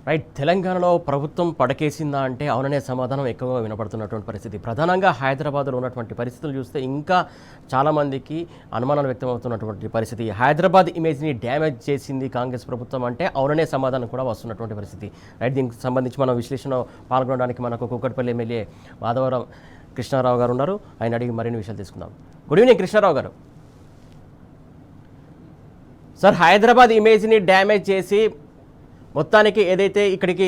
Right. తెలంగాణలో ప్రభుత్వం పడకేసిందా అంటే అవుననే సమాధానం ఎక్కువగా వినపడుతున్నటువంటి పరిస్థితి. ప్రధానంగా హైదరాబాద్లో ఉన్నటువంటి పరిస్థితులు చూస్తే ఇంకా చాలామందికి అనుమానాలు వ్యక్తమవుతున్నటువంటి పరిస్థితి. హైదరాబాద్ ఇమేజ్ని డ్యామేజ్ చేసింది కాంగ్రెస్ ప్రభుత్వం అంటే అవుననే సమాధానం కూడా వస్తున్నటువంటి పరిస్థితి. రైట్. దీనికి సంబంధించి మనం విశ్లేషణ పాల్గొనడానికి మనకు కూకట్పల్లి ఎమ్మెల్యే మాధవరం కృష్ణారావు గారు ఉన్నారు. ఆయన అడిగి మరిన్ని విషయాలు తీసుకుందాం. గుడ్ ఈవినింగ్ కృష్ణారావు గారు. సార్, హైదరాబాద్ ఇమేజ్ని డ్యామేజ్ చేసి మొత్తానికి ఏదైతే ఇక్కడికి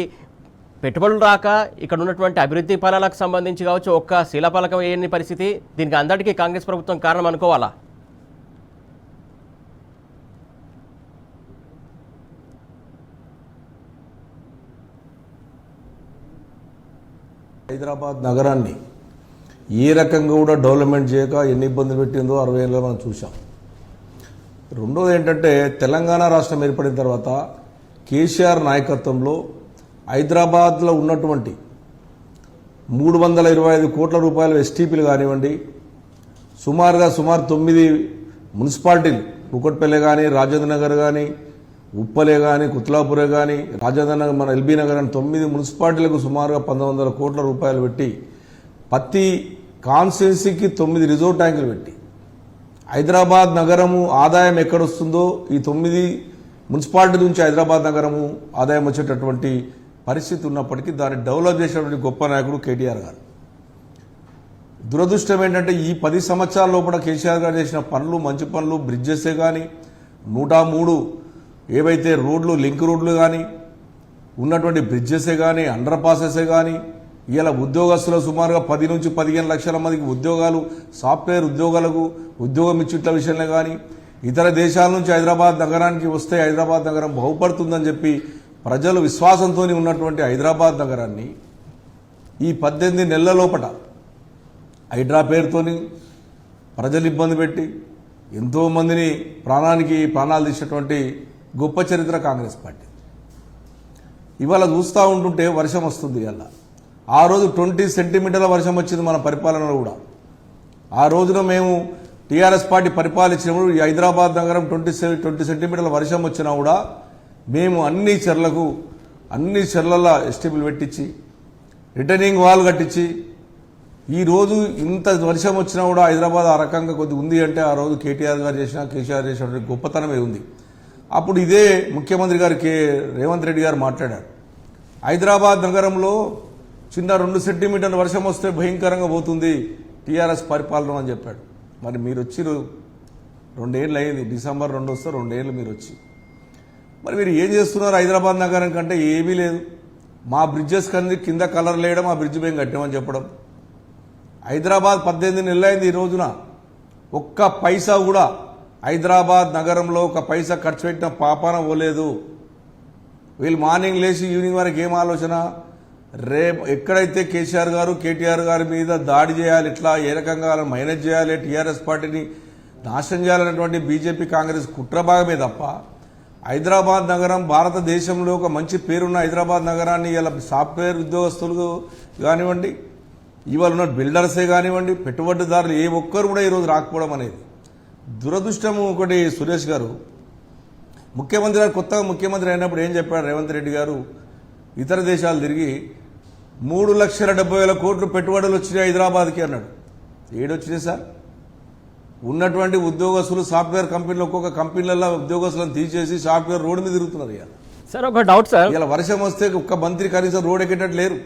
పెట్టుబడులు రాక ఇక్కడ ఉన్నటువంటి అభివృద్ధి ఫలాలకు సంబంధించి కావచ్చు ఒక్క శిలాఫలకం వేయని పరిస్థితి, దీనికి అందరికీ కాంగ్రెస్ ప్రభుత్వం కారణం అనుకోవాలా? హైదరాబాద్ నగరాన్ని ఏ రకంగా కూడా డెవలప్మెంట్ చేయక ఎన్ని ఇబ్బందులు పెట్టిందో 60 ఏళ్ళలో మనం చూసాం. రెండోది ఏంటంటే, తెలంగాణ రాష్ట్రం ఏర్పడిన తర్వాత కేసీఆర్ నాయకత్వంలో హైదరాబాద్లో ఉన్నటువంటి 325 కోట్ల రూపాయల ఎస్టీపీలు కానివ్వండి, సుమారు 9 మున్సిపాలిటీలు, కూకట్పల్లి కానీ, రాజేంద్ర నగర్ కానీ, ఉప్పలే కానీ, కుత్లాపురే కానీ, రాజేంద్ర నగర్, మన ఎల్బీ నగర్ అని 9 మున్సిపాలిటీలకు సుమారుగా 1900 కోట్ల రూపాయలు పెట్టి, ప్రతి కాన్స్టిట్యున్సీకి 9 రిజర్వ్ ట్యాంకులు పెట్టి, హైదరాబాద్ నగరము ఆదాయం ఎక్కడొస్తుందో ఈ 9 మున్సిపాలిటీ నుంచి హైదరాబాద్ నగరము ఆదాయం వచ్చేటటువంటి పరిస్థితి ఉన్నప్పటికీ దాన్ని డెవలప్ చేసినటువంటి గొప్ప నాయకుడు కేటీఆర్ గారు. దురదృష్టం ఏంటంటే, ఈ 10 సంవత్సరాల లోపల కేసీఆర్ గారు చేసిన పనులు, మంచి పనులు, బ్రిడ్జెసే కానీ, 103 ఏవైతే రోడ్లు, లింక్ రోడ్లు కానీ, ఉన్నటువంటి బ్రిడ్జెసే కానీ, అండర్ పాసెసే కానీ, ఇలా ఉద్యోగస్తులు సుమారుగా 10 నుంచి 15 లక్షల మందికి ఉద్యోగాలు, సాఫ్ట్వేర్ ఉద్యోగాలకు ఉద్యోగం ఇచ్చుట్ల విషయంలో కానీ, ఇతర దేశాల నుంచి హైదరాబాద్ నగరానికి వస్తే హైదరాబాద్ నగరం బాగుపడుతుందని చెప్పి ప్రజలు విశ్వాసంతో ఉన్నటువంటి హైదరాబాద్ నగరాన్ని ఈ 18 నెలల లోపల హైడ్రా పేరుతోని ప్రజలు ఇబ్బంది పెట్టి ఎంతోమందిని ప్రాణాలు తీసినటువంటి గొప్ప చరిత్ర కాంగ్రెస్ పార్టీ. ఇవాళ చూస్తూ ఉంటుంటే వర్షం వస్తుంది. ఇలా ఆ రోజు 20 సెంటీమీటర్ల వర్షం వచ్చింది మన పరిపాలనలో కూడా. ఆ రోజున మేము టీఆర్ఎస్ పార్టీ పరిపాలించినప్పుడు ఈ హైదరాబాద్ నగరం 20 సెంటీమీటర్ల వర్షం వచ్చినా కూడా మేము అన్ని చెర్లలో ఎస్టీపీలు పెట్టించి, రిటర్నింగ్ వాల్ కట్టించి, ఈరోజు ఇంత వర్షం వచ్చినా కూడా హైదరాబాద్ ఆ రకంగా కొద్ది ఉంది అంటే ఆ రోజు కేసీఆర్ చేసినటువంటి గొప్పతనమే ఉంది. అప్పుడు ఇదే ముఖ్యమంత్రి గారు రేవంత్ రెడ్డి గారు మాట్లాడారు, హైదరాబాద్ నగరంలో చిన్న 2 సెంటీమీటర్ల వర్షం వస్తే భయంకరంగా పోతుంది టీఆర్ఎస్ పరిపాలన అని చెప్పాడు. మరి మీరు వచ్చి 2 ఏళ్ళు అయింది, డిసెంబర్ 2 వస్తే 2 ఏళ్ళు మీరు వచ్చి, మరి మీరు ఏం చేస్తున్నారు? హైదరాబాద్ నగరం కంటే ఏమీ లేదు. మా బ్రిడ్జెస్ కింద కలర్ లేయడం, ఆ బ్రిడ్జ్ మేము కట్టామని చెప్పడం. హైదరాబాద్ 18 నెలలు అయింది. ఈ రోజున ఒక్క పైసా కూడా హైదరాబాద్ నగరంలో ఒక పైసా ఖర్చు పెట్టిన పాపాన పోలేదు. వీళ్ళు మార్నింగ్ లేచి ఈవినింగ్ వరకు ఏం ఆలోచన? ఎక్కడైతే కేటీఆర్ గారి మీద దాడి చేయాలి, ఇట్లా ఏ రకంగా మేనేజ్ చేయాలి, టీఆర్ఎస్ పార్టీని నాశనం చేయాలనేటువంటి బీజేపీ కాంగ్రెస్ కుట్రభాగమే తప్ప హైదరాబాద్ నగరం భారతదేశంలో ఒక మంచి పేరున్న హైదరాబాద్ నగరాన్ని ఇలా సాఫ్ట్వేర్ ఉద్యోగస్తులు కానివ్వండి, ఇవాళ ఉన్న బిల్డర్సే కానివ్వండి, పెట్టుబడిదారులు ఏ ఒక్కరు కూడా ఈరోజు రాకపోవడం అనేది దురదృష్టము. ఒకటి సురేష్ గారు కొత్తగా ముఖ్యమంత్రి అయినప్పుడు ఏం చెప్పాడు రేవంత్ రెడ్డి గారు? ఇతర దేశాలు తిరిగి 3,70,000 కోట్లు పెట్టుబడులు వచ్చినాయి హైదరాబాద్కి అన్నాడు. ఏడొచ్చినాయి సార్? ఉన్నటువంటి ఉద్యోగస్తులు సాఫ్ట్వేర్ కంపెనీలు, ఒక్కొక్క కంపెనీలలో ఉద్యోగస్తులను తీసేసి సాఫ్ట్వేర్ రోడ్డు మీద తిరుగుతున్నారు. సార్, ఒక డౌట్ సార్, ఇలా వర్షం వస్తే ఒక్క మంత్రి కనీసం రోడ్ ఎక్కేటట్టు లేరు.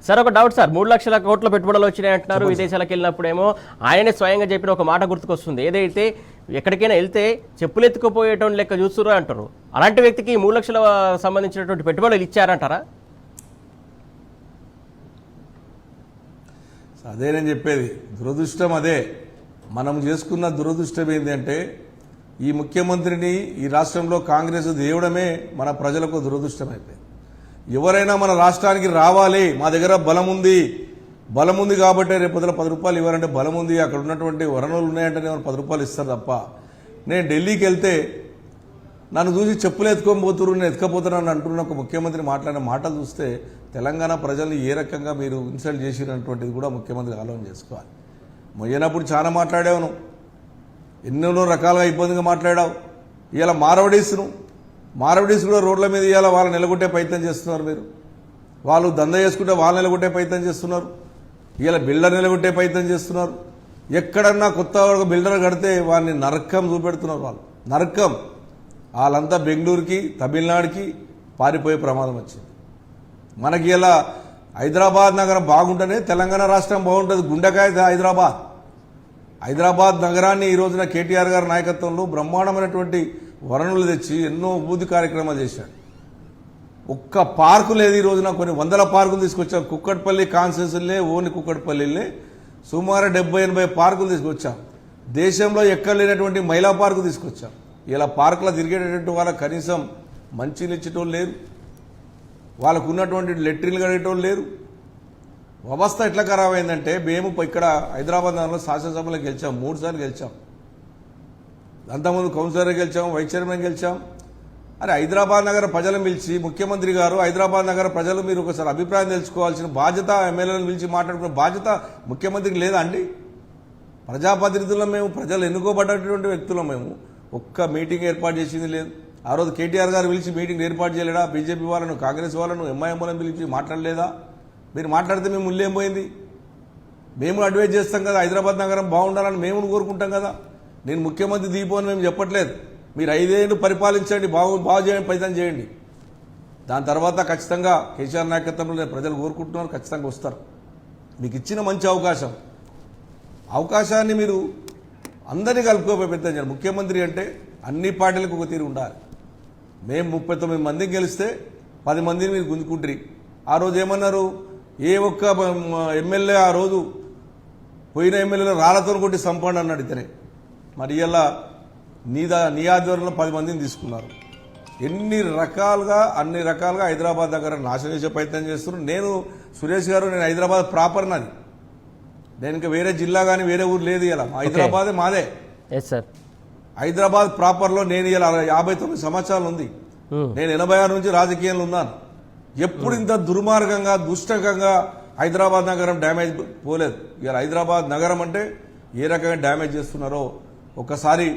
సార్, ఒక డౌట్ సార్, 3 లక్షల కోట్ల పెట్టుబడులు వచ్చినాయి అంటున్నారు. విదేశాలకు వెళ్ళినప్పుడేమో ఆయనే స్వయంగా చెప్పిన ఒక మాట గుర్తుకొస్తుంది, ఏదైతే ఎక్కడికైనా వెళ్తే చెప్పులు ఎత్తుకుపోయేటోని లెక్క చూస్తున్నారు అంటారు. అలాంటి వ్యక్తికి 3 లక్షల సంబంధించినటువంటి పెట్టుబడులు ఇచ్చారంటారా? అదే నేను చెప్పేది, దురదృష్టం అదే. మనం చేసుకున్న దురదృష్టం ఏంటంటే, ఈ ముఖ్యమంత్రిని ఈ రాష్ట్రంలో కాంగ్రెస్ దేవడమే మన ప్రజలకు దురదృష్టం అయిపోయింది. ఎవరైనా మన రాష్ట్రానికి రావాలి, మా దగ్గర బలం ఉంది కాబట్టి రేపు 10 రూపాయలు ఇవ్వాలంటే బలం ఉంది, అక్కడ ఉన్నటువంటి వనరులు ఉన్నాయంటే 10 రూపాయలు ఇస్తారు తప్ప, నేను ఢిల్లీకి వెళ్తే నన్ను చూసి చెప్పులు ఎత్తుకొని పోతున్నారు, నేను ఎత్తుకపోతున్నాను అంటున్న ఒక ముఖ్యమంత్రి మాట్లాడిన మాటలు చూస్తే తెలంగాణ ప్రజల్ని ఏ రకంగా మీరు ఇన్సల్ట్ చేసినటువంటిది కూడా ముఖ్యమంత్రి ఆలోచన చేసుకోవాలి. మొయ్యనప్పుడు చాలా మాట్లాడావు, ఎన్నెన్నో రకాలుగా ఇబ్బందిగా మాట్లాడావు. ఇలా మారవడీసును మార్వడీస్ కూడా రోడ్ల మీద ఇవాళ వాళ్ళు నిలగొట్టే ప్రయత్నం చేస్తున్నారు. మీరు వాళ్ళు దంద చేసుకుంటే వాళ్ళు నిలగొట్టే ప్రయత్నం చేస్తున్నారు. ఇలా బిల్డర్ నిలగొట్టే ప్రయత్నం చేస్తున్నారు. ఎక్కడన్నా కొత్త బిల్డర్ కడితే వాళ్ళని నరకం చూపెడుతున్నారు. వాళ్ళు నరకం. వాళ్ళంతా బెంగళూరుకి తమిళనాడుకి పారిపోయే ప్రమాదం వచ్చింది. మనకి ఇలా హైదరాబాద్ నగరం బాగుంటేనే తెలంగాణ రాష్ట్రం బాగుంటుంది. గుండెకాయ హైదరాబాద్ నగరాన్ని ఈ రోజున కేటీఆర్ గారి నాయకత్వంలో బ్రహ్మాండమైనటువంటి వనరులు తెచ్చి ఎన్నో అభివృద్ధి కార్యక్రమాలు చేశాడు. ఒక్క పార్కు లేదు. ఈ రోజున కొన్ని వందల పార్కులు తీసుకొచ్చాం. కుక్కట్పల్లి కాన్స్టిట్యూన్సీలే ఓన్లీ కుక్కట్పల్లినే సుమారు 70-80 పార్కులు తీసుకొచ్చాం. దేశంలో ఎక్కడ లేనటువంటి మహిళా పార్కు తీసుకొచ్చాం. ఇలా పార్కులో తిరిగేటటువంటి వాళ్ళకి కనీసం మంచినీళ్ళు ఇచ్చేటోళ్ళు లేరు. వాళ్ళకు ఉన్నటువంటి లెట్రిన్లు కడిగేటోళ్ళు లేరు. వ్యవస్థ ఎట్లా ఖరాబ్ అయిందంటే మేము ఇక్కడ హైదరాబాద్ నగరంలో శాసనసభలో గెలిచాం. 3 సార్లు గెలిచాం. అంతకుముందు కౌన్సిలర్ గెలిచాం, వైస్ చైర్మన్ గెలిచాం. అరే హైదరాబాద్ నగర ప్రజలను పిలిచి ముఖ్యమంత్రి గారు హైదరాబాద్ నగర ప్రజలు మీరు ఒకసారి అభిప్రాయం తెలుసుకోవాల్సిన బాధ్యత ఎమ్మెల్యేలను పిలిచి మాట్లాడుకునే బాధ్యత ముఖ్యమంత్రికి లేదా అండి? ప్రజాప్రతినిధులం మేము, ప్రజలు ఎన్నుకోబడ్డటువంటి వ్యక్తులం మేము. ఒక్క మీటింగ్ ఏర్పాటు చేసింది లేదు. ఆ రోజు కేటీఆర్ గారు పిలిచి మీటింగ్ ఏర్పాటు చేయలేడా? బీజేపీ వాళ్ళను, కాంగ్రెస్ వాళ్ళను, ఎంఐఎంలను పిలిచి మాట్లాడలేదా? మీరు మాట్లాడితే మేము ముళ్ళేం పోయింది? మేము అడ్వైజ్ చేస్తాం కదా, హైదరాబాద్ నగరం బాగుండాలని మేము కోరుకుంటాం కదా. నేను ముఖ్యమంత్రి దీపోని మేము చెప్పట్లేదు. మీరు 5 ఏళ్ళు పరిపాలించండి, బాగు చేయండి, ప్రయత్నం చేయండి. దాని తర్వాత ఖచ్చితంగా కేసీఆర్ నాయకత్వంలో ప్రజలు కోరుకుంటున్నారు, ఖచ్చితంగా వస్తారు. మీకు ఇచ్చిన మంచి అవకాశాన్ని మీరు అందరినీ కలుపుకోపోయి ప్రయత్నం చేయండి. ముఖ్యమంత్రి అంటే అన్ని పార్టీలకు ఒక తీరు ఉండాలి. మేము 39 మందిని గెలిస్తే 10 మందిని మీరు గుంజుకుంటారు. ఆ రోజు ఏమన్నారు? ఏ ఒక్క ఎమ్మెల్యే ఆ రోజు పోయిన ఎమ్మెల్యేలు రాళ్లతో కొట్టి సంపండి అన్నాడు ఇతనే. మరి ఇలా నీ ఆధ్వర్యంలో 10 మందిని తీసుకున్నారు. అన్ని రకాలుగా హైదరాబాద్ దగ్గర నాశనం చేసే ప్రయత్నం చేస్తున్నారు. నేను సురేష్ గారు, నేను హైదరాబాద్ ప్రాపర్ నాది. నేను ఇంకా వేరే జిల్లా కానీ వేరే ఊరు లేదు. ఇలా హైదరాబాదే మాదే. హైదరాబాద్ ప్రాపర్లో నేను ఇలా 59 సంవత్సరాలు ఉంది. నేను 86 నుంచి రాజకీయంలో ఉన్నాను. ఎప్పుడు ఇంత దుర్మార్గంగా దుష్టంగా హైదరాబాద్ నగరం డ్యామేజ్ పోలేదు. ఇలా హైదరాబాద్ నగరం అంటే ఏ రకంగా డ్యామేజ్ చేస్తున్నారో ఒకసారి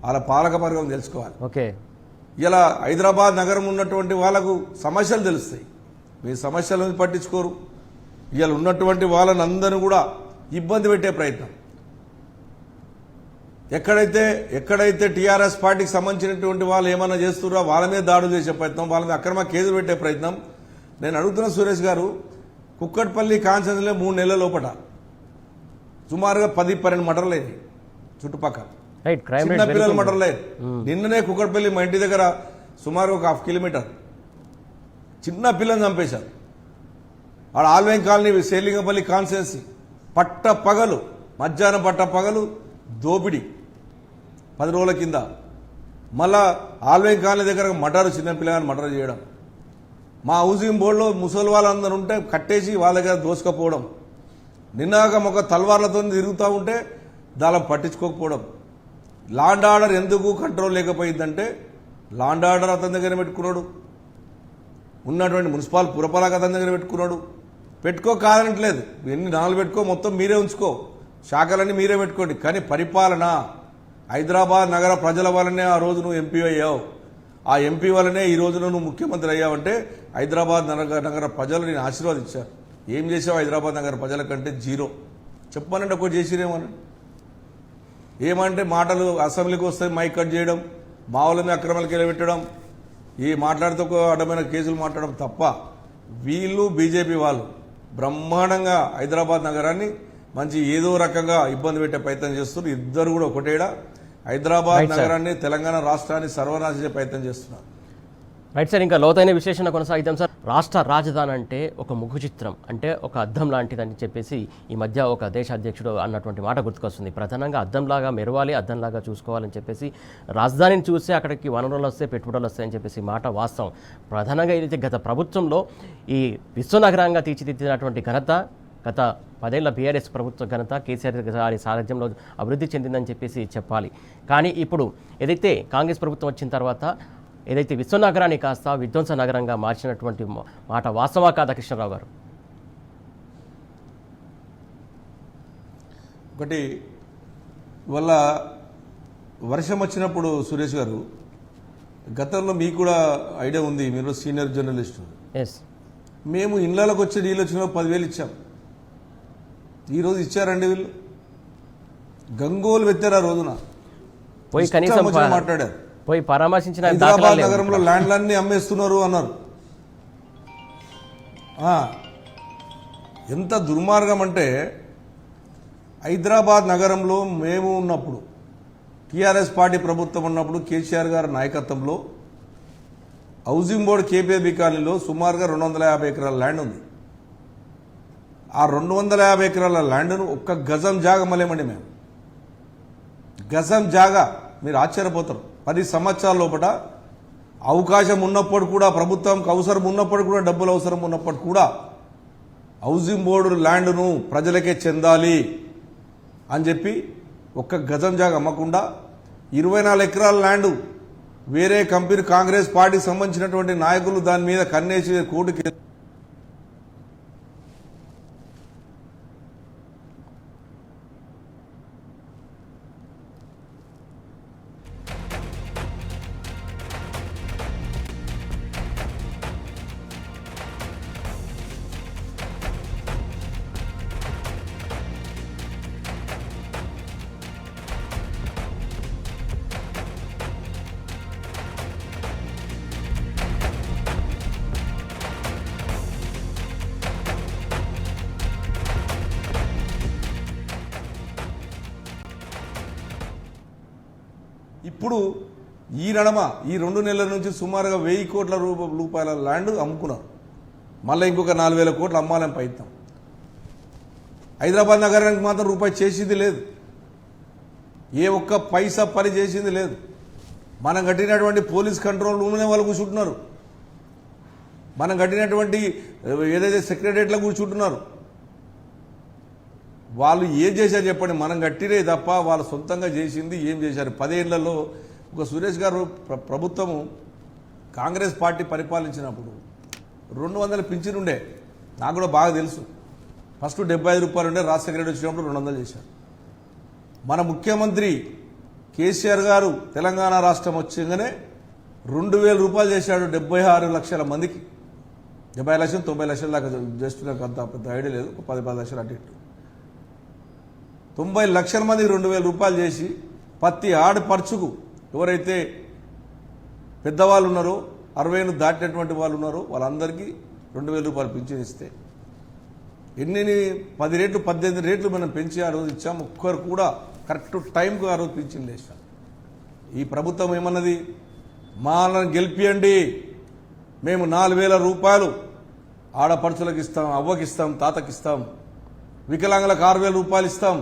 వాళ్ళ పాలకవర్గం తెలుసుకోవాలి. ఇలా హైదరాబాద్ నగరం ఉన్నటువంటి వాళ్ళకు సమస్యలు తెలుస్తాయి. మీ సమస్యలను పట్టించుకోరు. ఇలా ఉన్నటువంటి వాళ్ళని అందరూ కూడా ఇబ్బంది పెట్టే ప్రయత్నం. ఎక్కడైతే టీఆర్ఎస్ పార్టీకి సంబంధించినటువంటి వాళ్ళు ఏమన్నా చేస్తున్నారో వాళ్ళ మీద దాడులు చేసే ప్రయత్నం, వాళ్ళ మీద అక్రమ కేసులు పెట్టే ప్రయత్నం. నేను అడుగుతున్న సురేష్ గారు, కుక్కట్పల్లి కాన్స్టిట్యూన్సీలో 3 నెలల లోపల సుమారుగా 10-12 మర్డర్లు అయింది చుట్టుపక్కల. చిన్న పిల్లల మర్డర్లు అయ్యాయి. నిన్ననే కుక్కట్పల్లి మా ఇంటి దగ్గర సుమారు ఒక 1/2 కిలోమీటర్ చిన్న పిల్లని చంపేశారు. ఆడ ఆల్వేం కాలనీ సేలింగపల్లి కాన్స్టిట్యూన్సీ మధ్యాహ్నం పగలు దోపిడీ 10 రోజుల కింద. మళ్ళా ఆల్వేం కాలనీ దగ్గర చిన్న పిల్లగాని మర్డర్ చేయడం. మా హౌసింగ్ బోర్డులో ముసలి వాళ్ళందరూ ఉంటే కట్టేసి వాళ్ళ దగ్గర దోసుకపోవడం. నిన్నాక ఒక తల్వార్లతో తిరుగుతూ ఉంటే దాన్ని పట్టించుకోకపోవడం. లాండ్ ఆర్డర్ ఎందుకు కంట్రోల్ లేకపోయిందంటే లాండ్ ఆర్డర్ అతని దగ్గర పెట్టుకున్నాడు. ఉన్నటువంటి మున్సిపల్ పురపాలక అతని దగ్గర పెట్టుకున్నాడు. కాదనట్లేదు, ఎన్ని నాలుగు పెట్టుకో, మొత్తం మీరే ఉంచుకో, శాఖలన్నీ మీరే పెట్టుకోండి. కానీ పరిపాలన హైదరాబాద్ నగర ప్రజల వల్లనే ఆ రోజు నువ్వు ఎంపీ అయ్యావు. ఆ ఎంపీ వల్లనే ఈ రోజున నువ్వు ముఖ్యమంత్రి అయ్యావంటే హైదరాబాద్ నగర ప్రజలు నేను ఆశీర్వాదించారు. ఏం చేసావు హైదరాబాద్ నగర ప్రజల కంటే జీరో. చెప్పమనండి ఒకటి చేసిరేమని. ఏమంటే మాటలు అసెంబ్లీకి వస్తే మైక్ కట్ చేయడం, మా వాళ్ళని అక్రమాలకు వెళ్ళబెట్టడం, ఈ మాట్లాడితే ఒక అడ్డమైన కేసులు మాట్లాడడం తప్ప వీళ్ళు బీజేపీ వాళ్ళు బ్రహ్మాండంగా హైదరాబాద్ నగరాన్ని మంచి ఏదో రకంగా ఇబ్బంది పెట్టే ప్రయత్నం చేస్తున్నారు. ఇద్దరు కూడా ఒకటేడా హైదరాబాద్ నగరాన్ని, తెలంగాణ రాష్ట్రాన్ని సర్వనాశ చేసే ప్రయత్నం చేస్తున్నారు. రైట్ సార్, ఇంకా లోతైన విశ్లేషణ కొనసాగిద్దాం సార్. రాష్ట్ర రాజధాని అంటే ఒక ముఖ చిత్రం, అంటే ఒక అద్దం లాంటిదని చెప్పేసి ఈ మధ్య ఒక దేశ అధ్యక్షుడు అన్నటువంటి మాట గుర్తుకొస్తుంది. ప్రధానంగా అద్దంలాగా మెరవాలి, అద్దంలాగా చూసుకోవాలని చెప్పేసి రాజధానిని చూస్తే అక్కడికి వనరులు వస్తాయి, పెట్టుబడులు వస్తాయని చెప్పేసి మాట వాస్తవం. ప్రధానంగా ఏదైతే గత ప్రభుత్వంలో ఈ విశ్వనగరంగా తీర్చిదిద్దినటువంటి ఘనత గత 10 ఏళ్ల బీఆర్ఎస్ ప్రభుత్వ ఘనత, కేసీఆర్ గారి సారథ్యంలో అభివృద్ధి చెందిందని చెప్పేసి చెప్పాలి. కానీ ఇప్పుడు ఏదైతే కాంగ్రెస్ ప్రభుత్వం వచ్చిన తర్వాత ఏదైతే విశ్వనగరాన్ని కాస్త విధ్వంస నగరంగా మార్చినటువంటి మాట వాస్తవా కాదా కృష్ణారావు గారు? ఒకటి వల్ల వర్షం వచ్చినప్పుడు సురేష్ గారు గతంలో మీకు కూడా ఐడియా ఉంది, మీరు సీనియర్ జర్నలిస్టు. ఎస్, మేము ఇళ్ళకి వచ్చే నీళ్ళు వచ్చిన 10,000 ఇచ్చాం. ఈరోజు ఇచ్చారండి వీళ్ళు? గంగోలు పెట్టారు ఆ రోజున, పోయి కనీసం మాట్లాడారు. పోయి పరామర్శించిన హైదరాబాద్ నగరంలో ల్యాండ్లన్నీ అమ్మేస్తున్నారు అన్నారు. ఎంత దుర్మార్గం అంటే, హైదరాబాద్ నగరంలో మేము ఉన్నప్పుడు, టీఆర్ఎస్ పార్టీ ప్రభుత్వం ఉన్నప్పుడు, కేసీఆర్ గారి నాయకత్వంలో హౌసింగ్ బోర్డు కేపీబీ కాలనీలో సుమారుగా 250 ఎకరాల ల్యాండ్ ఉంది. ఆ 250 ఎకరాల ల్యాండ్ను ఒక్క గజం జాగా మలేమండి మేము. గజం జాగా మీరు ఆశ్చర్యపోతారు. 10 సంవత్సరాల లోపల అవకాశం ఉన్నప్పుడు కూడా, ప్రభుత్వంకి అవసరం ఉన్నప్పుడు కూడా, డబ్బులు అవసరం ఉన్నప్పుడు కూడా హౌసింగ్ బోర్డు ల్యాండ్ను ప్రజలకే చెందాలి అని చెప్పి ఒక్క గజం జాగా అమ్మకుండా 24 ఎకరాల ల్యాండ్ వేరే కంపెనీ, కాంగ్రెస్ పార్టీకి సంబంధించినటువంటి నాయకులు దాని మీద కన్నేసి కోర్టుకి ఇప్పుడు ఈ నడమ ఈ 2 నెలల నుంచి సుమారుగా 1000 కోట్ల రూపాయల ల్యాండ్ అమ్ముకున్నారు. మళ్ళీ ఇంకొక 4,000 కోట్లు అమ్మాలని ప్రయత్నం. హైదరాబాద్ నగరానికి మాత్రం రూపాయి చేసింది లేదు. ఏ ఒక్క పైసా పని చేసింది లేదు. మనం కట్టినటువంటి పోలీస్ కంట్రోల్ రూమ్లోనే వాళ్ళు కూర్చుంటున్నారు. మనం కట్టినటువంటి ఏదైతే సెక్రటరియట్లో కూర్చుంటున్నారు. వాళ్ళు ఏం చేశారు చెప్పండి? మనం కట్టినే తప్ప వాళ్ళు సొంతంగా చేసింది ఏం చేశారు? 10 ఏళ్లలో ఒక సురేష్ గారు ప్రభుత్వము కాంగ్రెస్ పార్టీ పరిపాలించినప్పుడు 200 పింఛన్ ఉండే, నాకు కూడా బాగా తెలుసు. ఫస్ట్ 75 రూపాయలు ఉండే, రాజశేఖర రెడ్డి వచ్చినప్పుడు 200 చేశారు. మన ముఖ్యమంత్రి కేసీఆర్ గారు తెలంగాణ రాష్ట్రం వచ్చేగానే 2,000 రూపాయలు చేశాడు 76 లక్షల మందికి. 70 లక్షలు 90 లక్షల దాకా, జస్ట్ నాకు అంత పెద్ద ఐడియా లేదు, 10 లక్షలు అటు ఇటు. 90 లక్షల మందికి 2,000 రూపాయలు చేసి, ప్రతి ఆడపడుచుకు ఎవరైతే పెద్దవాళ్ళు ఉన్నారో, 60 దాటినటువంటి వాళ్ళు ఉన్నారో వాళ్ళందరికీ 2,000 రూపాయలు పింఛన్ ఇస్తే, ఎన్ని 10 రేట్లు 18 రేట్లు మనం పెంచి ఆ రోజు ఇచ్చాము. ఒక్కరు కూడా కరెక్ట్ టైంకు ఆ రోజు పింఛన్ లేచాం. ఈ ప్రభుత్వం ఏమన్నది? మాలను గెలిపియండి, మేము 4,000 రూపాయలు ఆడపడుచులకు ఇస్తాం, అవ్వకి ఇస్తాం, తాతకి ఇస్తాం, వికలాంగులకు 6,000 రూపాయలు ఇస్తాం.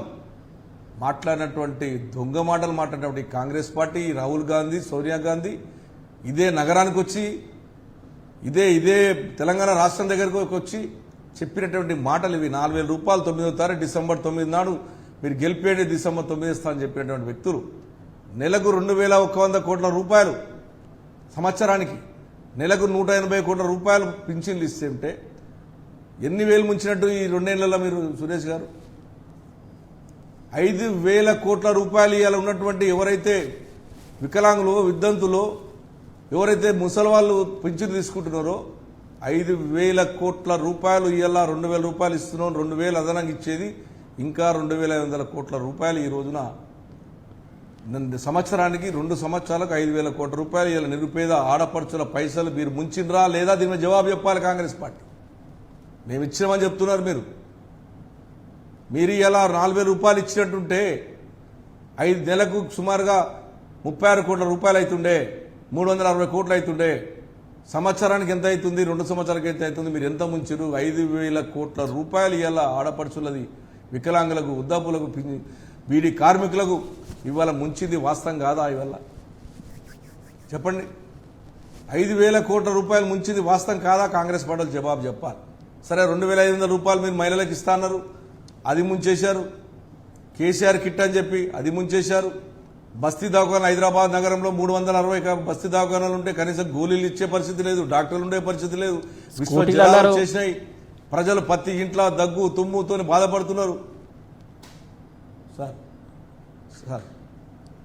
మాట్లాడినటువంటి దొంగ మాటలు మాట్లాడినటువంటి కాంగ్రెస్ పార్టీ, రాహుల్ గాంధీ, సోనియా గాంధీ ఇదే నగరానికి వచ్చి, ఇదే తెలంగాణ రాష్ట్రం దగ్గరకు వచ్చి చెప్పినటువంటి మాటలు ఇవి. 4,000 రూపాయలు 9వ తారీఖు డిసెంబర్ 9 నాడు మీరు గెలిపేయండి, డిసెంబర్ 9 ఇస్తా అని చెప్పినటువంటి వ్యక్తులు నెలకు 2,100 కోట్ల రూపాయలు, సంవత్సరానికి నెలకు 180 కోట్ల రూపాయలు పింఛన్లు ఇస్తే ఉంటే ఎన్ని వేలు ముంచినట్టు ఈ 2 ఏళ్లలో మీరు సురేష్ గారు? 5,000 కోట్ల రూపాయలు ఇవాళ ఉన్నటువంటి ఎవరైతే వికలాంగులు, విద్యార్థులు, ఎవరైతే ముసలి వాళ్ళు పింఛను తీసుకుంటున్నారో 5,000 కోట్ల రూపాయలు ఇవాళ 2,000 రూపాయలు ఇస్తున్నాం. 2,000 అదనంగా ఇచ్చేది ఇంకా 2,500 కోట్ల రూపాయలు ఈ రోజున సంవత్సరానికి 2 సంవత్సరాలకు 5,000 కోట్ల రూపాయలు ఇలా నిరుపేద ఆడపడుచుల పైసలు మీరు ముంచిండ్రా లేదా? దీని మీద జవాబు చెప్పాలి కాంగ్రెస్ పార్టీ. మేము ఇచ్చినామని చెప్తున్నారు మీరు ఇలా 4,000 రూపాయలు ఇచ్చినట్టుంటే 5 నెలకు సుమారుగా 36 కోట్ల రూపాయలు అవుతుండే, 360 కోట్లు అవుతుండే. సంవత్సరానికి ఎంత అవుతుంది? 2 సంవత్సరాలకు ఎంత అవుతుంది? మీరు ఎంత ముంచారు? 5,000 కోట్ల రూపాయలు ఇవాళ ఆడపడుచులది, వికలాంగులకు, వృద్ధాపులకు, బీడీ కార్మికులకు ఇవాళ ముంచింది వాస్తవం కాదా? ఇవాళ చెప్పండి. 5,000 కోట్ల రూపాయలు ముంచింది వాస్తవం కాదా? కాంగ్రెస్ పార్టీలు జవాబు చెప్పాలి. సరే, 2,500 రూపాయలు మీరు మహిళలకు ఇస్తా అన్నారు, అది ముంచేశారు. కేసీఆర్ కిట్ అని చెప్పి అది ముంచేశారు. బస్తీ దవాఖాన హైదరాబాద్ నగరంలో 360 బస్తీ దవాఖానాలు ఉంటే కనీసం గోళీలు ఇచ్చే పరిస్థితి లేదు, డాక్టర్లు ఉండే పరిస్థితి లేదు. విశ్వవిద్యాలయాలు చేసినాయి. ప్రజలు ప్రతి ఇంట్లో దగ్గు తుమ్ముతో బాధపడుతున్నారు.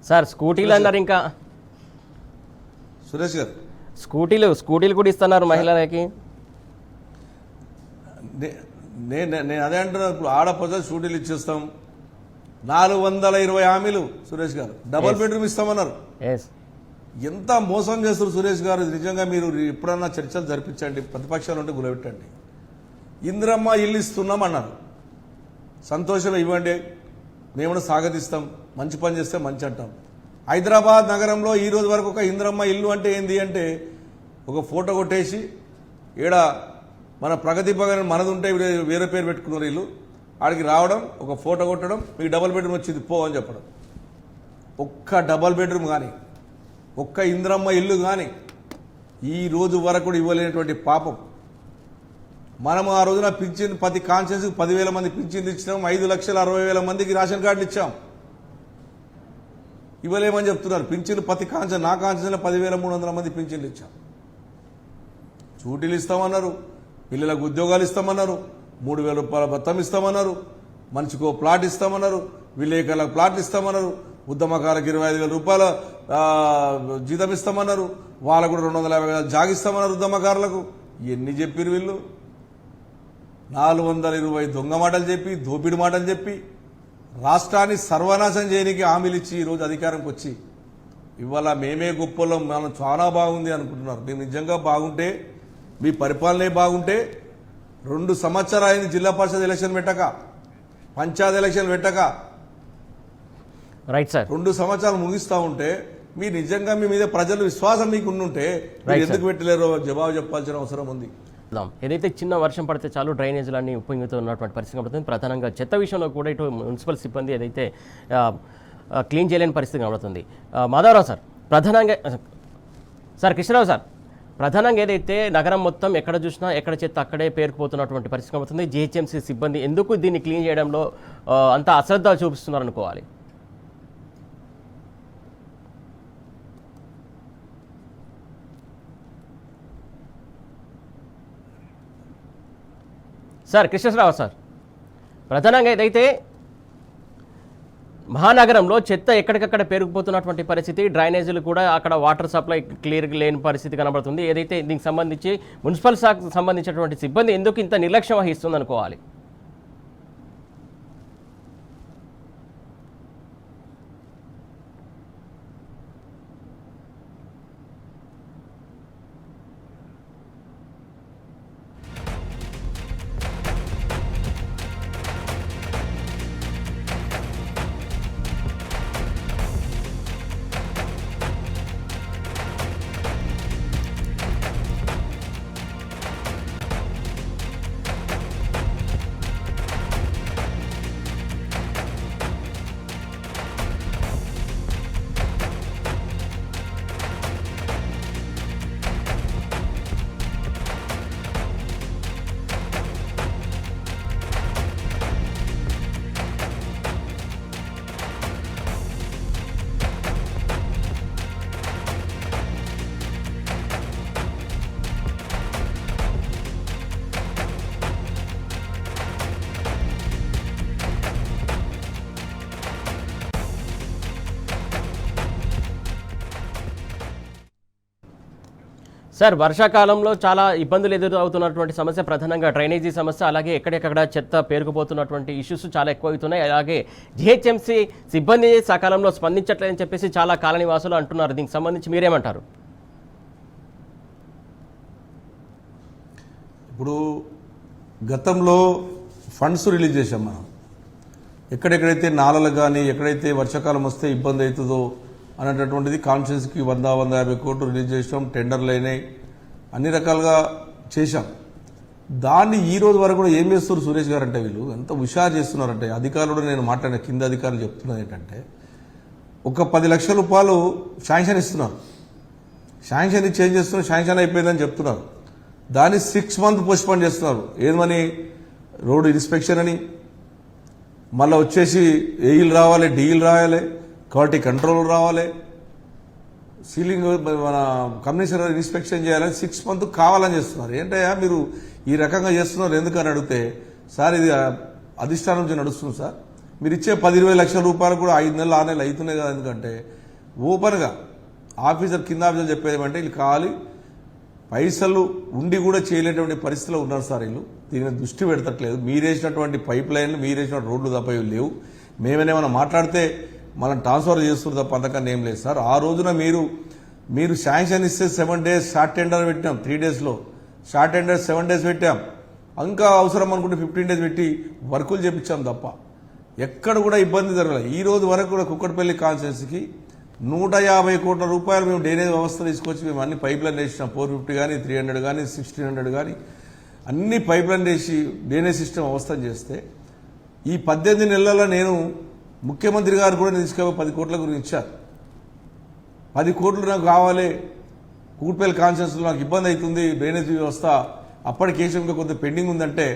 సార్ స్కూటీలు అన్నారు. ఇంకా సురేష్ గారు స్కూటీలు కూడా ఇస్తున్నారు మహిళలకి. నేను అదే అంటున్నా, ఇప్పుడు ఆడపడ్డ స్కూటీలు ఇచ్చేస్తాం, 420 హామీలు సురేష్ గారు, డబుల్ బెడ్రూమ్ ఇస్తామన్నారు. ఎంత మోసం చేస్తారు సురేష్ గారు. నిజంగా మీరు ఎప్పుడన్నా చర్చలు జరిపించండి, ప్రతిపక్షాలు ఉంటే గులబెట్టండి. ఇందిరమ్మ ఇల్లు ఇస్తున్నామన్నారు, సంతోషం, ఇవ్వండి, మేము స్వాగతిస్తాం, మంచి పని చేస్తే మంచి అంటాం. హైదరాబాద్ నగరంలో ఈ రోజు వరకు ఒక ఇందిరమ్మ ఇల్లు అంటే ఏంది అంటే ఒక ఫోటో కొట్టేసి ఈడ మన ప్రగతి భవన్ మనది ఉంటే వేరే పేరు పెట్టుకున్నారు ఇల్లు, ఆడికి రావడం, ఒక ఫోటో కొట్టడం, మీకు డబుల్ బెడ్రూమ్ వచ్చింది పో అని చెప్పడం. ఒక్క డబుల్ బెడ్రూమ్ కానీ ఒక్క ఇందిరమ్మ ఇల్లు కానీ ఈ రోజు వరకు కూడా ఇవ్వలేనటువంటి పాపం. మనం ఆ రోజున పింఛన్ ప్రతి కాన్షియన్స్కి 10,000 మంది పింఛన్లు ఇచ్చినాం, 5,60,000 మందికి రేషన్ కార్డులు ఇచ్చాం. ఇవ్వలేమని చెప్తున్నారు. పింఛన్లు ప్రతి కాన్షియన్, నా కాన్షియన్లో 10,300 మంది పింఛన్లు ఇచ్చాం. చూటీలు ఇస్తామన్నారు, పిల్లలకు ఉద్యోగాలు ఇస్తామన్నారు, 3,000 రూపాయల భత్తం ఇస్తామన్నారు, మనిషికో ప్లాట్ ఇస్తామన్నారు, విలేకరులకు ప్లాట్లు ఇస్తామన్నారు, ఉద్యమకారులకు 25,000 రూపాయల జీతం ఇస్తామన్నారు, వాళ్ళకు కూడా 250 జాగిస్తామన్నారు ఉద్యమకారులకు. ఎన్ని చెప్పారు వీళ్ళు? 420 దొంగ మాటలు చెప్పి, దోపిడి మాటలు చెప్పి, రాష్ట్రాన్ని సర్వనాశనం చేయడానికి హామీలు ఇచ్చి ఈరోజు అధికారంకి వచ్చి ఇవాళ మేమే గొప్పలం, మనం చాలా బాగుంది అనుకుంటున్నారు. మేము నిజంగా బాగుంటే, మీ పరిపాలనే బాగుంటే 2 సంవత్సరాలు అయింది జిల్లా పరిషత్ ఎలక్షన్ పెట్టక, పంచాయత్ ఎలక్షన్ పెట్టక, రైట్ సార్, 2 సంవత్సరాలు ముగిస్తా ఉంటే మీ నిజంగా మీ మీద ప్రజలు విశ్వాసం మీకు ఉండుంటే ఎందుకు పెట్టలేరో జవాబు చెప్పాల్సిన అవసరం ఉంది. ఏదైతే చిన్న వర్షం పడితే చాలు డ్రైనేజీలన్నీ ఉప్పొంగుతూ ఉన్నటువంటి పరిస్థితి కనబడుతుంది. ప్రధానంగా చెత్త విషయంలో కూడా ఇటు మున్సిపల్ సిబ్బంది ఏదైతే క్లీన్ చేయలేని పరిస్థితి కనబడుతుంది. మాధవరావు సార్, ప్రధానంగా కృష్ణరావు సార్, ప్రధానంగా ఏదైతే నగరం మొత్తం ఎక్కడ చూసినా ఎక్కడ చెత్త అక్కడే పేరుకుపోతున్నటువంటి పరిస్థితి కనబడుతుంది. జీహెచ్ఎంసీ సిబ్బంది ఎందుకు దీన్ని క్లీన్ చేయడంలో అంత అశ్రద్ధ చూపిస్తున్నారు అనుకోవాలి. సార్ కృష్ణరావు సార్, ప్రధానంగా ఏదైతే మహానగరంలో చెత్త ఎక్కడికక్కడ పేరుకుపోతున్నటువంటి పరిస్థితి, డ్రైనేజీలు కూడా అక్కడ వాటర్ సప్లై క్లియర్గా లేని పరిస్థితి కనబడుతుంది. ఏదైతే దీనికి సంబంధించి మున్సిపల్ శాఖకు సంబంధించినటువంటి సిబ్బంది ఎందుకు ఇంత నిర్లక్ష్యం వహిస్తుంది అనుకోవాలి. సార్, వర్షాకాలంలో చాలా ఇబ్బందులు ఎదురవుతున్నటువంటి సమస్య ప్రధానంగా డ్రైనేజీ సమస్య, అలాగే ఎక్కడెక్కడ చెత్త పేరుకుపోతున్నటువంటి ఇష్యూస్ చాలా ఎక్కువవుతున్నాయి. అలాగే జిహెచ్ఎంసీ సిబ్బంది సకాలంలో స్పందించట్లేదని చెప్పేసి చాలా కాలనీవాసులు అంటున్నారు. దీనికి సంబంధించి మీరేమంటారు? ఇప్పుడు గతంలో ఫండ్స్ రిలీజ్ చేశాం మనం, ఎక్కడెక్కడైతే నాలలు కానీ ఎక్కడైతే వర్షాకాలం వస్తే ఇబ్బంది అవుతుందో అనేటటువంటిది కాన్షియన్స్కి 100-150 కోట్లు రిలీజ్ చేసాం, టెండర్లు అయినాయి, అన్ని రకాలుగా చేశాం. దాన్ని ఈ రోజు వరకు కూడా ఏం చేస్తారు సురేష్ గారు అంటే, వీళ్ళు ఎంత హుషారు చేస్తున్నారంటే, అధికారులు నేను మాట్లాడిన కింద అధికారులు చెప్తున్నది ఏంటంటే, ఒక 10 లక్షల రూపాయలు శాంక్షన్ ఇస్తున్నారు, శాంక్షన్ చేంజ్ చేస్తున్నారు, శాంక్షన్ అయిపోయిందని చెప్తున్నారు, దాన్ని 6 months పోస్ట్పోన్ చేస్తున్నారు. ఏమని? రోడ్డు ఇన్స్పెక్షన్ అని, మళ్ళీ వచ్చేసి ఏఈలు రావాలి, డీఈలు రావాలి, క్వాలిటీ కంట్రోల్ రావాలి, సీలింగ్ మన కమిషనర్ ఇన్స్పెక్షన్ చేయాలని 6 months కావాలని చేస్తున్నారు. ఏంటయ్యా మీరు ఈ రకంగా చేస్తున్నారు ఎందుకని అడిగితే, సార్ ఇది అధిష్టానం నుంచి నడుస్తుంది సార్, మీరు ఇచ్చే 10-20 లక్షల రూపాయలు కూడా 5 నెలలు 6 నెలలు అవుతున్నాయి కదా, ఎందుకంటే ఓపెన్గా ఆఫీసర్ కింద ఆఫీసర్ చెప్పేది ఏమంటే వీళ్ళు కావాలి పైసలు ఉండి కూడా చేయలేటువంటి పరిస్థితిలో ఉన్నారు సార్ వీళ్ళు. దీని మీద దృష్టి పెడతట్లేదు. మీరేసినటువంటి పైప్ లైన్లు మీరేసిన రోడ్లు తప్ప ఇవి లేవు. మేమేమైనా మాట్లాడితే మనం ట్రాన్స్ఫర్ చేస్తున్నారు తప్ప అంతకన్నా ఏం లేదు సార్. ఆ రోజున మీరు శాంక్షన్ ఇస్తే 7 days షార్ట్ టెండర్ పెట్టాం, 3 daysలో షార్ట్ టెండర్ 7 days పెట్టాం. ఇంకా అవసరం అనుకుంటే 15 days పెట్టి వర్కులు చేపించాం తప్ప ఎక్కడ కూడా ఇబ్బంది జరగలేదు. ఈ రోజు వరకు కూడా కుక్కట్పల్లి కాన్స్టిట్యున్సీకి 150 కోట్ల రూపాయలు మేము డ్రైనేజ్ వ్యవస్థ తీసుకొచ్చి మేము అన్ని పైప్ లైన్ వేసినాం. 450 కానీ 300 కానీ 1600 కానీ అన్ని పైప్ లైన్ వేసి డ్రైనేజ్ సిస్టమ్ వ్యవస్థ చేస్తే ఈ 18 నెలల్లో నేను ముఖ్యమంత్రి గారు కూడా తీసుకెళ్ళి 10 కోట్ల గురించి ఇచ్చారు. 10 కోట్లు నాకు కావాలి, కూట్పల్లి కాన్స్టిట్యున్సీలో నాకు ఇబ్బంది అవుతుంది డ్రైనేజ్ వ్యవస్థ, అప్పటికి కేసు ఇంకా కొంత పెండింగ్ ఉందంటే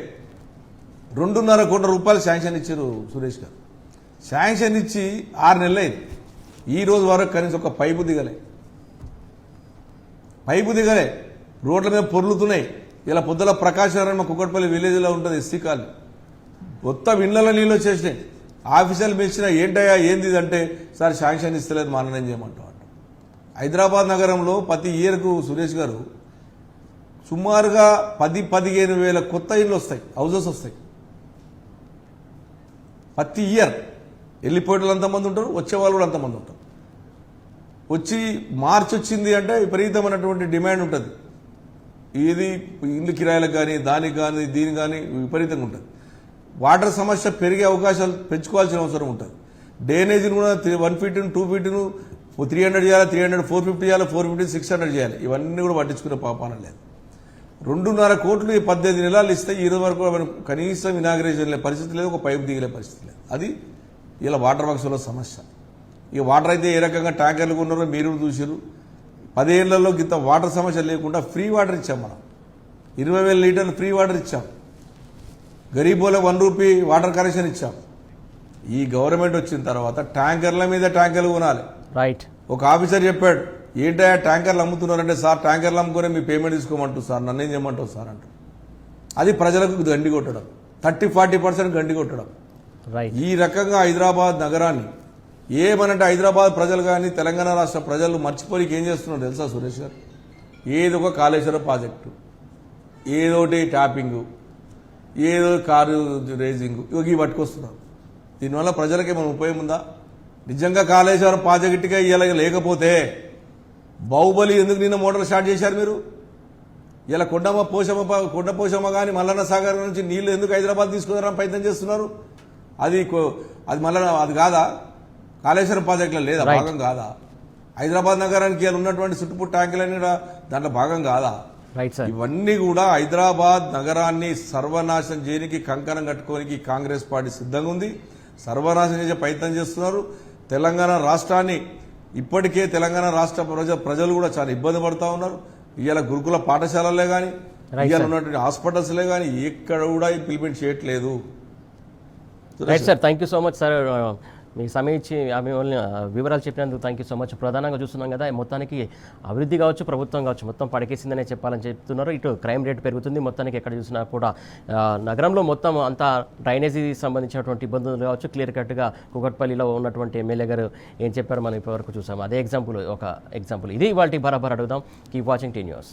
2.5 కోట్ల రూపాయలు శాంక్షన్ ఇచ్చారు సురేష్ గారు. శాంక్షన్ ఇచ్చి 6 నెలలు అయింది. ఈ రోజు వరకు కనీసం ఒక పైపు దిగలే. రోడ్ల మీద పొర్లుతున్నాయి. ఇలా పొద్దుల ప్రకాశం మా కుక్కట్పల్లి విలేజ్లో ఉంటుంది ఎస్సీ కాలనీ, మొత్తం ఇళ్లలో నీళ్ళు వచ్చేసినాయి. ఆఫీసర్లు పిలిచిన ఏంటయ్యా ఏంది అంటే సార్ శాంక్షన్ ఇస్తలేదు మా అన్నం చేయమంటాం. హైదరాబాద్ నగరంలో ప్రతి ఇయర్కు సురేష్ గారు సుమారుగా 10-15 వేల కొత్త ఇళ్ళు వస్తాయి, హౌజెస్ వస్తాయి ప్రతి ఇయర్. వెళ్ళిపోయేవాళ్ళు అంతమంది ఉంటారు, వచ్చేవాళ్ళు కూడా అంతమంది ఉంటారు. వచ్చి మార్చి వచ్చింది అంటే విపరీతమైనటువంటి డిమాండ్ ఉంటుంది. ఇది ఇల్లు కిరాయిలకు కానీ దానికి కానీ దీనికి కానీ విపరీతంగా ఉంటుంది. వాటర్ సమస్య పెరిగే అవకాశాలు పెంచుకోవాల్సిన అవసరం ఉంటుంది. డ్రైనేజీని కూడా 1 feet 2 feet 300 చేయాలి, 300 450 చేయాలి, 450 600 చేయాలి. ఇవన్నీ కూడా పట్టించుకునే పాపాన లేదు. 2.5 కోట్లు 18 నెలలు ఇస్తే ఈ రోజు వరకు మనం కనీసం ఇనాగ్రేషన్ లే పరిస్థితి లేదు, ఒక పైపు దిగలే పరిస్థితి లేదు. అది ఇలా వాటర్ వర్క్స్లో సమస్య. ఇక వాటర్ అయితే ఏ రకంగా ట్యాంకర్లు ఉన్నారో మీరు చూసారు. 10 ఏళ్లలో ఇంత వాటర్ సమస్య లేకుండా ఫ్రీ వాటర్ ఇచ్చాం. మనం 20,000 లీటర్లు ఫ్రీ వాటర్ ఇచ్చాం. గరీబోలకు 1 రూపీ వాటర్ కనెక్షన్ ఇచ్చాం. ఈ గవర్నమెంట్ వచ్చిన తర్వాత ట్యాంకర్ల మీద ట్యాంకర్లు కొనాలి. రైట్. ఒక ఆఫీసర్ చెప్పాడు ఏంటయ్యా ట్యాంకర్లు అమ్ముతున్నారంటే సార్ ట్యాంకర్లు అమ్ముకునే మీ పేమెంట్ తీసుకోమంటారు సార్, నన్ను ఏం చేయమంటావు సార్ అంటారు. అది ప్రజలకు గండి కొట్టడం, 30-40% గండి కొట్టడం. ఈ రకంగా హైదరాబాద్ నగరాన్ని ఏమనంటే హైదరాబాద్ ప్రజలు కానీ తెలంగాణ రాష్ట్ర ప్రజలు మర్చిపోయి ఏం చేస్తున్నారు తెలుసా సురేష్ గారు? ఏదో ఒక కాళేశ్వరం ప్రాజెక్టు, ఏదోటి ట్యాపింగు, ఏదో కారు రేజింగు, ఇవి పట్టుకొస్తున్నారు. దీనివల్ల ప్రజలకి ఏమైనా ఉపయోగం ఉందా? నిజంగా కాళేశ్వరం ప్రాజెక్టుగా ఇలా లేకపోతే బాహుబలి ఎందుకు నిన్న మోటార్ స్టార్ట్ చేశారు మీరు? ఇలా కొండ పోషమ్మ కానీ మల్లన్న సాగర్ నుంచి నీళ్లు ఎందుకు హైదరాబాద్ తీసుకున్నారని ప్రయత్నం చేస్తున్నారు? అది మళ్ళీ అది కాదా? కాళేశ్వరం ప్రాజెక్టులో లేదా భాగం కాదా? హైదరాబాద్ నగరానికి ఉన్నటువంటి చుట్టుపుట్టు ట్యాంకులన్నీ కూడా దాంట్లో భాగం కాదా? ఇవన్నీ కూడా హైదరాబాద్ నగరాన్ని సర్వనాశనం చేయడానికి కంకణం కట్టుకోనికి కాంగ్రెస్ పార్టీ సిద్ధంగా ఉంది. సర్వనాశనం చేసే ప్రయత్నం చేస్తున్నారు. తెలంగాణ రాష్ట్రాన్ని ఇప్పటికే తెలంగాణ రాష్ట్ర ప్రజలు కూడా చాలా ఇబ్బంది పడుతూ ఉన్నారు. ఇవాళ గురుకుల పాఠశాలలే కానీ ఇవాళ ఉన్నటువంటి హాస్పిటల్స్లే కానీ ఎక్కడ కూడా ఇంప్లిమెంట్ చేయట్లేదు. Right sir, thank you so much sir. మీ సమయం ఇచ్చి వివరాలు చెప్పినందుకు థ్యాంక్ యూ సో మచ్. ప్రధానంగా చూస్తున్నాం కదా, మొత్తానికి అభివృద్ధి కావచ్చు, ప్రభుత్వం కావచ్చు, మొత్తం పడకేసిందనే చెప్పాలని చెప్తున్నారు. ఇటు క్రైమ్ రేట్ పెరుగుతుంది. మొత్తానికి ఎక్కడ చూసినా కూడా నగరంలో మొత్తం అంతా డ్రైనేజీ సంబంధించినటువంటి ఇబ్బందులు కావచ్చు, క్లియర్ కట్గా కూకట్పల్లిలో ఉన్నటువంటి ఎమ్మెల్యే గారు ఏం చెప్పారో మనం ఇప్పటివరకు చూసాము. అదే ఒక ఎగ్జాంపుల్. ఇది ఇవాళ బరాబర్ అడుగుదాం. Keep watching tea news.